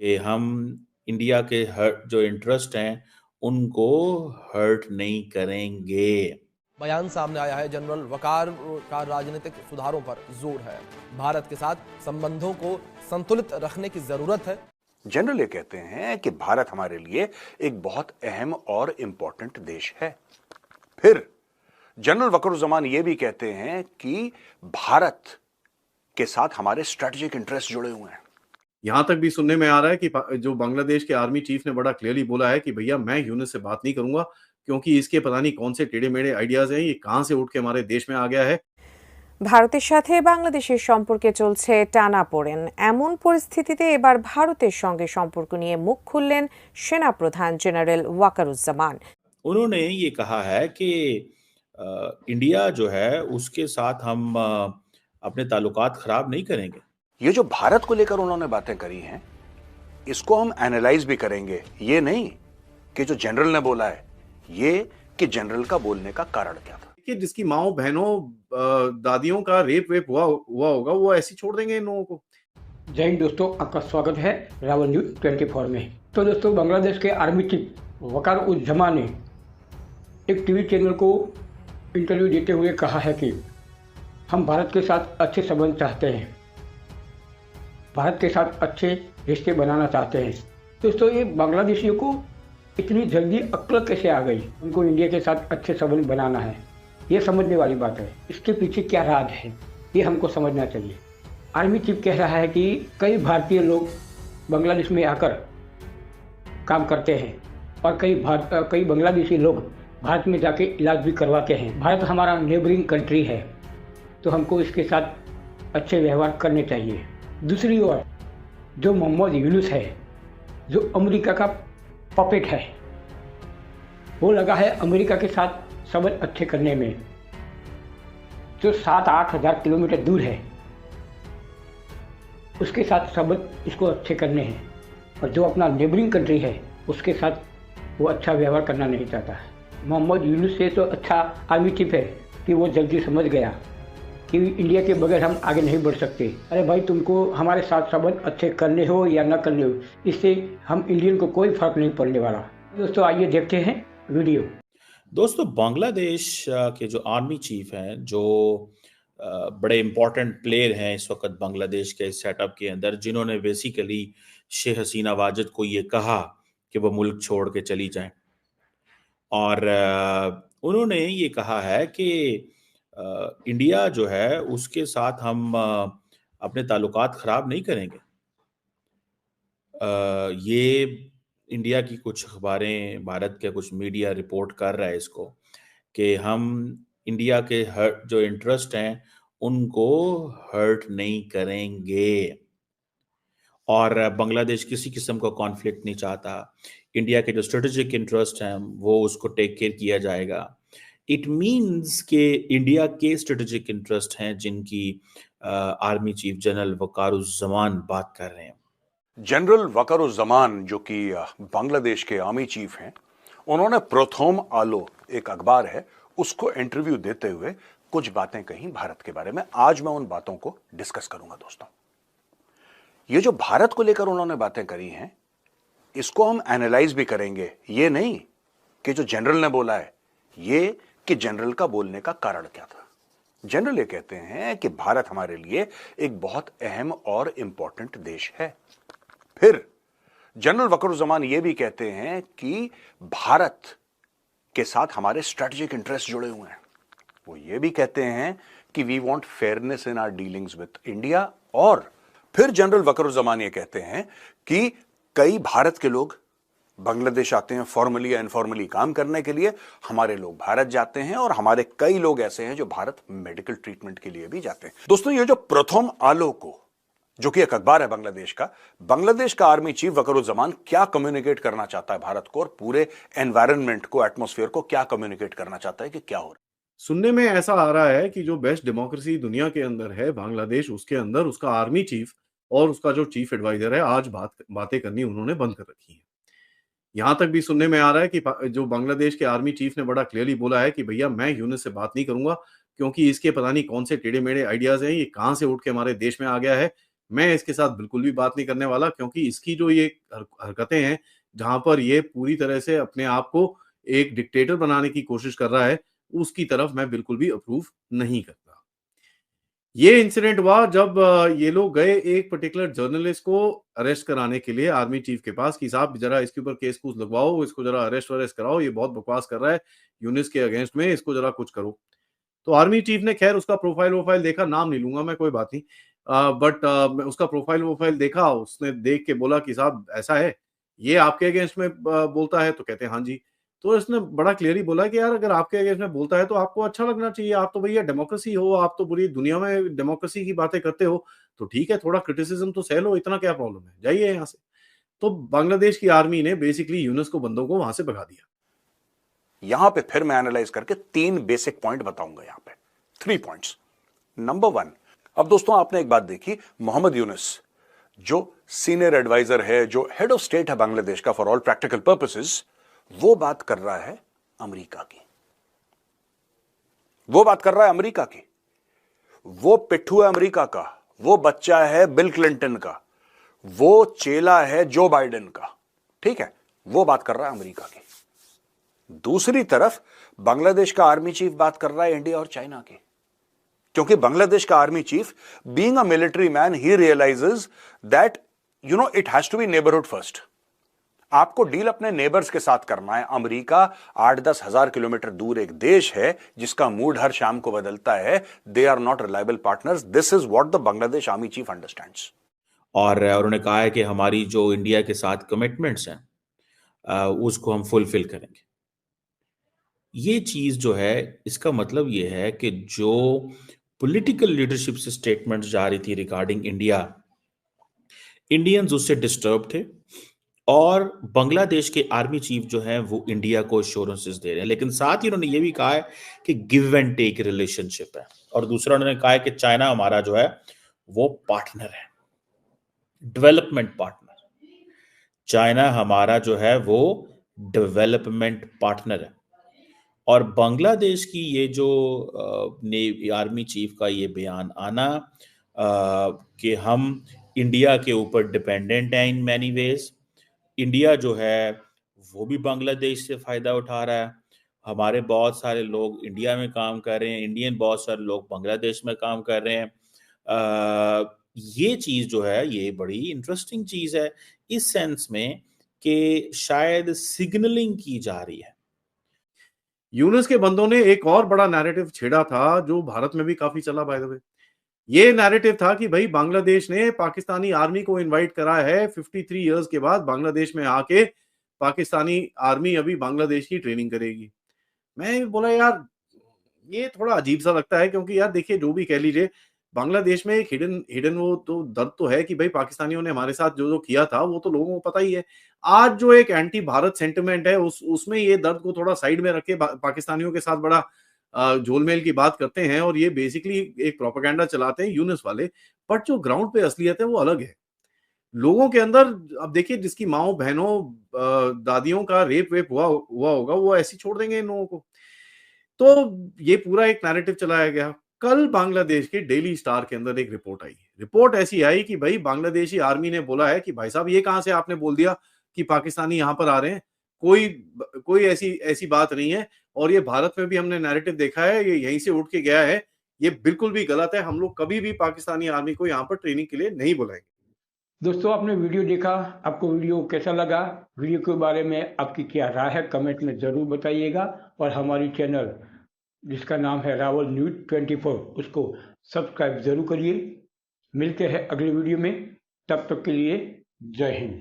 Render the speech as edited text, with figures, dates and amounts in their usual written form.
कि हम इंडिया के जो इंटरेस्ट हैं उनको हर्ट नहीं करेंगे। बयान सामने आया है। जनरल वकार का राजनीतिक सुधारों पर जोर है। भारत के साथ संबंधों को संतुलित रखने की जरूरत है। जनरल ये कहते हैं कि भारत हमारे लिए एक बहुत अहम और इंपॉर्टेंट देश है। फिर जनरल वकरुज्जमान ये भी कहते हैं कि भारत के साथ हमारे स्ट्रेटेजिक इंटरेस्ट जुड़े हुए हैं। यहां तक भी सुनने में आ रहा है कि जो बांग्लादेश के आर्मी चीफ ने बड़ा क्लियरली बोला है कि भैया मैं यूनुस से बात नहीं करूंगा, क्योंकि इसके पता नहीं कौन से टेढ़े मेढ़े आइडियाज हैं, ये कहां से उठ के हमारे देश में आ गया है। ভারতের সাথে বাংলাদেশের সম্পর্কে চলছে টানাপোড়েন। এমন পরিস্থিতিতে এবার ভারতের সঙ্গে সম্পর্ক নিয়ে মুখ খুললেন সেনাপ্রধান জেনারেল ওয়াকারুজ্জামান। उन्होंने ये कहा है कि इंडिया जो है उसके साथ हम अपने ताल्लुकात खराब नहीं करेंगे। ये जो भारत को लेकर उन्होंने बातें करी हैं, इसको हम एनालाइज भी करेंगे। ये नहीं कि जो जनरल ने बोला है, ये कि जनरल का बोलने का कारण क्या था। कि जिसकी माओ बहनों दादियों का रेप वेप हुआ होगा, वो ऐसे छोड़ देंगे इन लोगों को। जय हिंद दोस्तों, आपका स्वागत है रावल न्यूज 24 में। तो दोस्तों, बांग्लादेश के आर्मी चीफ वकार उज जमा ने एक टीवी चैनल को इंटरव्यू देते हुए कहा है कि हम भारत के साथ अच्छे संबंध चाहते हैं, भारत के साथ अच्छे रिश्ते बनाना चाहते हैं। दोस्तों, ये बांग्लादेशियों को इतनी जल्दी अक्ल कैसे आ गई, उनको इंडिया के साथ अच्छे संबंध बनाना है, ये समझने वाली बात है। इसके पीछे क्या राज है, ये हमको समझना चाहिए। आर्मी चीफ कह रहा है कि कई भारतीय लोग बांग्लादेश में आकर काम करते हैं और कई बांग्लादेशी लोग भारत में जाके इलाज भी करवाते हैं। भारत हमारा नेबरिंग कंट्री है, तो हमको इसके साथ अच्छे व्यवहार करने चाहिए। दूसरी ओर जो मोहम्मद यूनुस है, जो अमेरिका का पपेट है, वो लगा है अमेरिका के साथ संबंध अच्छे करने में। जो 7-8 हज़ार किलोमीटर दूर है, उसके साथ संबंध इसको अच्छे करने हैं, और जो अपना नेबरिंग कंट्री है उसके साथ वो अच्छा व्यवहार करना नहीं चाहता है। मोहम्मद यूनुस से तो अच्छा आर्मी चीफ है कि वो जल्दी समझ गया कि इंडिया के बगैर हम आगे नहीं बढ़ सकते। अरे भाई, तुमको हमारे साथ संबंध अच्छे करने हो या न करने हो, इससे हम इंडियन को कोई फर्क नहीं पड़ने वाला। दोस्तों, आइए देखते हैं वीडियो। दोस्तों, बांग्लादेश के जो आर्मी चीफ हैं, जो बड़े इंपॉर्टेंट प्लेयर हैं इस वक्त बांग्लादेश के सेटअप के अंदर, जिन्होंने बेसिकली शेख हसीना वाजिद को ये कहा कि वो मुल्क छोड़ के चली जाएं, और उन्होंने ये कहा है कि इंडिया जो है उसके साथ हम अपने ताल्लुकात खराब नहीं करेंगे। ये इंडिया की कुछ अखबारें, भारत के कुछ मीडिया रिपोर्ट कर रहा है इसको कि हम इंडिया के जो इंटरेस्ट हैं उनको हर्ट नहीं करेंगे, और बांग्लादेश किसी किस्म का कॉन्फ्लिक्ट नहीं चाहता। इंडिया के जो स्ट्रेटेजिक इंटरेस्ट हैं वो उसको टेक केयर किया जाएगा। इट मीन्स के इंडिया के स्ट्रेटेजिक इंटरेस्ट हैं जिनकी आर्मी चीफ जनरल वकारुज्जमान बात कर रहे हैं। जनरल वकरुज्जमान, जो कि बांग्लादेश के आर्मी चीफ हैं, उन्होंने प्रथम आलो एक अखबार है उसको इंटरव्यू देते हुए कुछ बातें कही भारत के बारे में। आज मैं उन बातों को डिस्कस करूंगा। दोस्तों, ये जो भारत को लेकर उन्होंने बातें करी हैं, इसको हम एनालाइज भी करेंगे। ये नहीं कि जो जनरल ने बोला है, ये कि जनरल का बोलने का कारण क्या था। जनरल ये कहते हैं कि भारत हमारे लिए एक बहुत अहम और इंपॉर्टेंट देश है। फिर जनरल वकरुज्जमान ये भी कहते हैं कि भारत के साथ हमारे स्ट्रेटेजिक इंटरेस्ट जुड़े हुए हैं। वो ये भी कहते हैं कि we want fairness in our dealings with India. और फिर जनरल वकरुज्जमान ये कहते हैं कि कई भारत के लोग बांग्लादेश आते हैं फॉर्मली या इनफॉर्मली काम करने के लिए। हमारे लोग भारत जाते हैं और हमारे कई लोग ऐसे हैं जो भारत मेडिकल ट्रीटमेंट के लिए भी जाते हैं। दोस्तों, ये जो प्रथम आलो को, जो कि एक अखबार है बांग्लादेश का आर्मी चीफ वकरुज्जमान क्या कम्युनिकेट करना चाहता है भारत को, और पूरे एनवायरनमेंट को, एटमॉस्फेयर को क्या कम्युनिकेट करना चाहता है कि क्या हो रहा है। सुनने में ऐसा आ रहा है कि जो बेस्ट डेमोक्रेसी दुनिया के अंदर है बांग्लादेश, उसके अंदर उसका आर्मी चीफ और उसका जो चीफ एडवाइजर है आज बातें करनी उन्होंने बंद कर रखी है। यहां तक भी सुनने में आ रहा है कि जो बांग्लादेश के आर्मी चीफ ने बड़ा क्लियरली बोला है कि भैया मैं यूनुस से बात नहीं करूंगा, क्योंकि इसके पता नहीं कौन से टेढ़े मेढ़े आइडियाज हैं, ये कहां से उठ के हमारे देश में आ गया है, मैं इसके साथ बिल्कुल भी बात नहीं करने वाला, क्योंकि इसकी जो ये हरकतें हैं, जहां पर ये पूरी तरह से अपने आप को एक डिक्टेटर बनाने की कोशिश कर रहा है, उसकी तरफ मैं बिल्कुल भी अप्रूव नहीं करता। ये इंसिडेंट हुआ जब ये लोग गए एक पर्टिकुलर जर्नलिस्ट को अरेस्ट कराने के लिए आर्मी चीफ के पास कि साहब जरा इसके ऊपर केस कूस लगवाओ, इसको जरा अरेस्ट कराओ, ये बहुत बकवास कर रहा है यूनिस के अगेंस्ट में, इसको जरा कुछ करो। तो आर्मी चीफ ने खैर उसका प्रोफाइल वोफाइल देखा, नाम नहीं लूंगा मैं, कोई बात नहीं, बट उसका प्रोफाइल वोफाइल देखा, उसने देख के बोला कि साहब ऐसा है, ये आपके अगेंस्ट में बोलता है? तो कहते हैं हाँ जी। तो इसने बड़ा क्लियरली बोला कि यार अगर आपके अगेंस्ट में बोलता है तो आपको अच्छा लगना चाहिए, आप तो भैया डेमोक्रेसी हो, आप तो पूरी दुनिया में डेमोक्रेसी की बातें करते हो, तो ठीक है थोड़ा क्रिटिसिज्म तो सह लो, इतना क्या प्रॉब्लम है, जाइए यहाँ से। तो बांग्लादेश की आर्मी ने बेसिकली यूनुस को बंदों को वहां से भगा दिया। यहां पे फिर मैं एनालाइज करके 3 बेसिक पॉइंट बताऊंगा यहां पे, 3 पॉइंट्स। नंबर 1, अब दोस्तों आपने एक बात देखी, मोहम्मद यूनुस जो सीनियर एडवाइजर है, जो हेड ऑफ स्टेट है बांग्लादेश का फॉर ऑल प्रैक्टिकल पर्पसेस, वो बात कर रहा है अमेरिका की, वो बात कर रहा है अमेरिका की, वो पिट्ठू है अमेरिका का, वो बच्चा है बिल क्लिंटन का, वो चेला है जो बाइडेन का, ठीक है, वो बात कर रहा है अमेरिका की। दूसरी तरफ बांग्लादेश का आर्मी चीफ बात कर रहा है इंडिया और चाइना की, क्योंकि बांग्लादेश का army chief being a military man he realizes that it has to be neighbourhood first. आपको डील अपने नेबर्स के साथ करना है। अमेरिका 8-10 हजार किलोमीटर दूर एक देश है जिसका मूड हर शाम को बदलता है। They are not reliable partners. This is what the Bangladesh army chief understands. और उन्होंने कहा है कि हमारी जो इंडिया के साथ कमिटमेंट्स हैं उसको हम फुलफिल करेंगे। ये चीज जो है, इसका मतलब ये है कि जो पॉलिटिकल लीडरशिप से स्टेटमेंट्स जारी थी रिगार्डिंग इंडिया, इंडियंस उससे डिस्टर्ब थे और बांग्लादेश के आर्मी चीफ जो है वो इंडिया को एश्योरेंसेस दे रहे हैं। लेकिन साथ ही उन्होंने ये भी कहा है कि गिव एंड टेक रिलेशनशिप है। और दूसरा उन्होंने कहा है कि चाइना हमारा जो है वो पार्टनर है, डेवलपमेंट पार्टनर। चाइना हमारा जो है वो डेवलपमेंट पार्टनर है। और बांग्लादेश की ये जो आर्मी चीफ का ये बयान आना कि हम इंडिया के ऊपर डिपेंडेंट हैं इन मैनी वेज, इंडिया जो है वो भी बांग्लादेश से फायदा उठा रहा है, हमारे बहुत सारे लोग इंडिया में काम कर रहे हैं, इंडियन बहुत सारे लोग बांग्लादेश में काम कर रहे हैं। ये चीज जो है ये बड़ी इंटरेस्टिंग चीज है इस सेंस में कि शायद सिग्नलिंग की जा रही है। यूनुस के बंदों ने एक और बड़ा नैरेटिव छेड़ा था जो भारत में भी काफी चला बाय द वे। ये नैरेटिव था कि भाई बांग्लादेश ने पाकिस्तानी आर्मी को इनवाइट करा है 53 इयर्स के बाद बांग्लादेश में आके, पाकिस्तानी आर्मी अभी बांग्लादेश की ट्रेनिंग करेगी। मैं बोला यार ये थोड़ा अजीब सा लगता है, क्योंकि यार देखिए जो भी कह लीजिए, बांग्लादेश में एक हिडन वो तो दर्द तो है कि भाई पाकिस्तानियों ने हमारे साथ जो जो किया था वो तो लोगों को पता ही है। आज जो एक एंटी भारत सेंटिमेंट है उसमें ये दर्द को थोड़ा साइड में रख के पाकिस्तानियों के साथ बड़ा झोलमेल की बात करते हैं और ये बेसिकली एक प्रोपेगेंडा चलाते हैं यूनुस वाले। बट जो ग्राउंड पे असलियत है वो अलग है। लोगों के अंदर अब देखिए जिसकी माओ बहनों दादियों का रेप वेप हुआ होगा वो ऐसे छोड़ देंगे इन लोगों को। तो ये पूरा एक नैरेटिव चलाया गया। कल बांग्लादेश के डेली स्टार के अंदर एक रिपोर्ट आई। रिपोर्ट ऐसी आई कि भाई बांग्लादेशी आर्मी ने बोला है कि भाई साहब ये कहां से आपने बोल दिया कि पाकिस्तानी यहां पर आ रहे हैं, कोई ऐसी बात नहीं है। और ये भारत में भी हमने नैरेटिव देखा है, ये यहीं से उठ के गया है, ये बिल्कुल भी गलत है। हम लोग कभी भी पाकिस्तानी आर्मी को यहाँ पर ट्रेनिंग के लिए नहीं बुलाएंगे। दोस्तों आपने वीडियो देखा, आपको वीडियो कैसा लगा? वीडियो के बारे में आपकी क्या राय है कमेंट में ज़रूर बताइएगा। और हमारी चैनल जिसका नाम है रावल न्यूज़ 24 उसको सब्सक्राइब ज़रूर करिए। मिलते हैं अगले वीडियो में, तब तक के लिए जय हिंद।